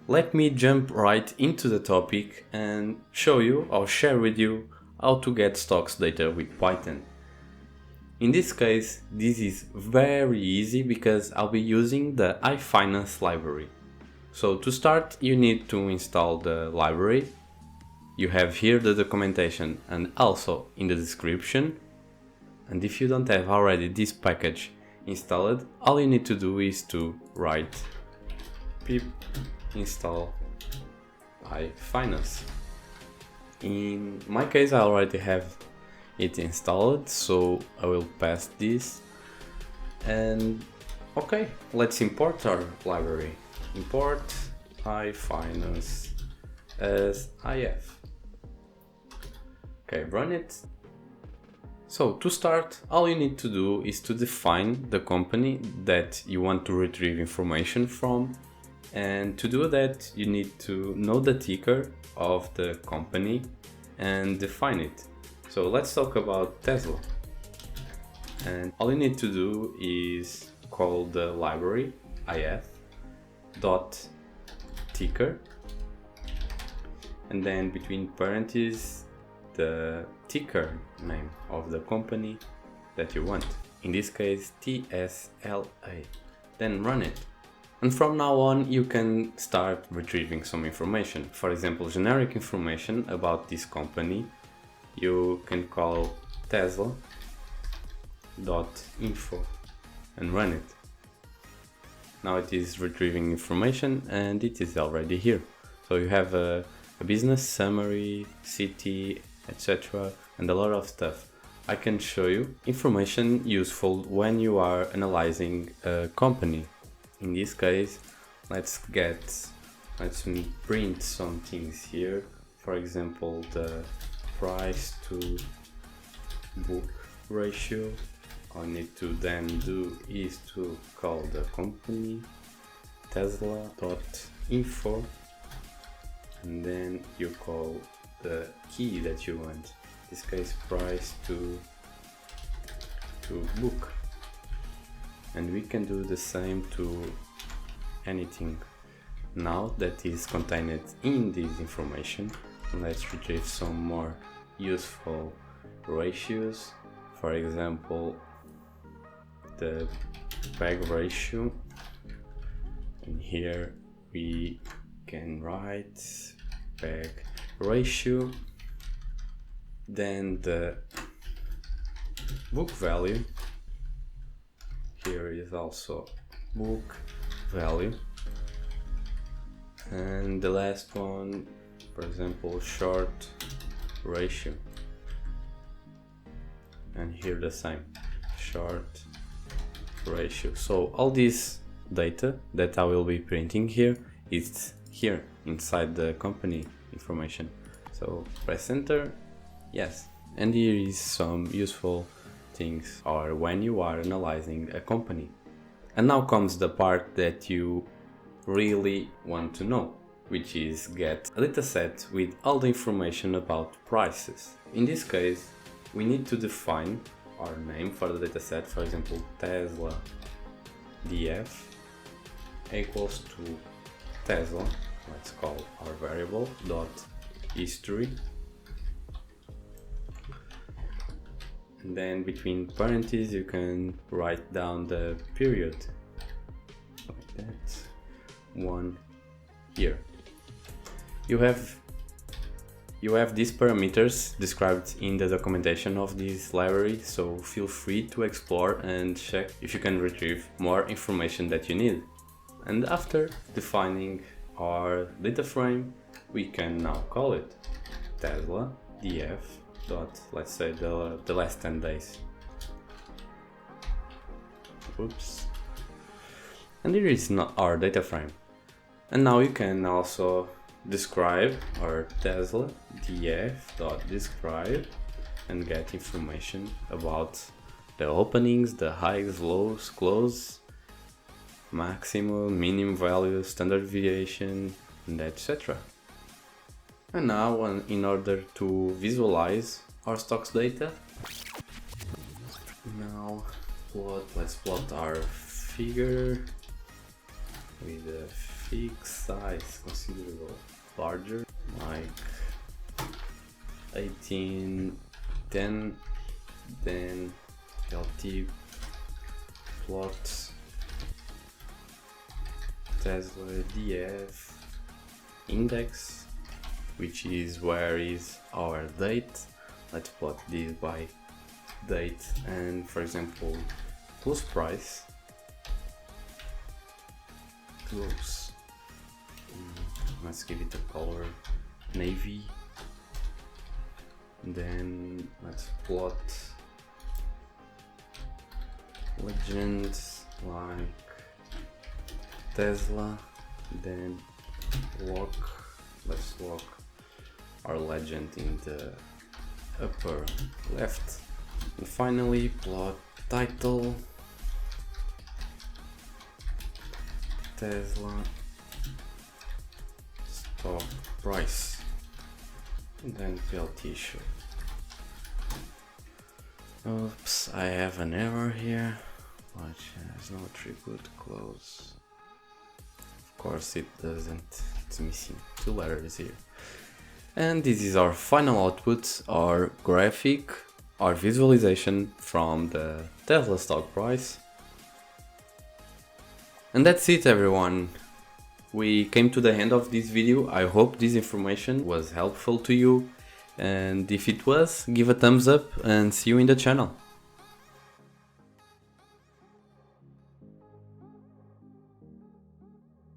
let me jump right into the topic and show you or share with you how to get stocks data with Python. In this case, this is very easy because I'll be using the Yahoo Finance library. So to start, you need to install the library. You have here the documentation and also in the description. And if you don't have already this package installed, all you need to do is to write pip install Yahoo Finance. In my case, I already have it installed, so I will pass this. And okay, let's import our library. Import Yahoo Finance as IF. Okay, run it. So to start, all you need to do is to define the company that you want to retrieve information from. And to do that, you need to know the ticker of the company and define it. So let's talk about Tesla. And all you need to do is call the library if.ticker, and then between parentheses the ticker name of the company that you want, in this case TSLA. Then run it. And from now on you can start retrieving some information. For example, generic information about this company. You can call tesla.info and run it. Now it is retrieving information and it is already here. So you have a business summary, city, etc. and a lot of stuff. I can show you information useful when you are analyzing a company. In this case, let's print some things here. For example, the price to book ratio. All I need to then do is to call the company tesla.info, and then you call the key that you want. In this case, price to book. And we can do the same to anything now that is contained in this information. Let's retrieve some more useful ratios. For example, the bag ratio, and here we can write bag ratio. Then the book value, here is also book value. And the last one, for example, short ratio, and here the same, short ratio. So all this data that I will be printing here is here inside the company information. So press enter. Yes, and here is some useful things or when you are analyzing a company. And now comes the part that you really want to know, which is get a dataset with all the information about prices. In this case, we need to define our name for the dataset. For example, Tesla df equals to Tesla. Let's call our variable dot history. And then between parentheses you can write down the period, like that, 1 year. You have these parameters described in the documentation of this library, so feel free to explore and check if you can retrieve more information that you need. And after defining our data frame, we can now call it Tesla df dot, let's say the last 10 days. Oops. And here is not our data frame. And now you can also describe our Tesla df.describe and get information about the openings, the highs, lows, close, maximum, minimum value, standard deviation, and etc. And now, in order to visualize our stocks data, let's plot our figure with a graphic size considerable larger, like 1810, then LT plot Tesla DF index, which is where is our date. Let's plot this by date, and for example close price, close, let's give it a color navy, then let's plot legends like Tesla, then let's lock our legend in the upper left, and finally plot title Tesla stock price, and then PLT show. Oops, I have an error here, but there's no attribute close. Of course it doesn't, it's missing 2 letters here. And this is our final output, our graphic, our visualization from the Tesla stock price. And that's it, everyone. We came to the end of this video. I hope this information was helpful to you, and if it was, give a thumbs up and see you in the channel.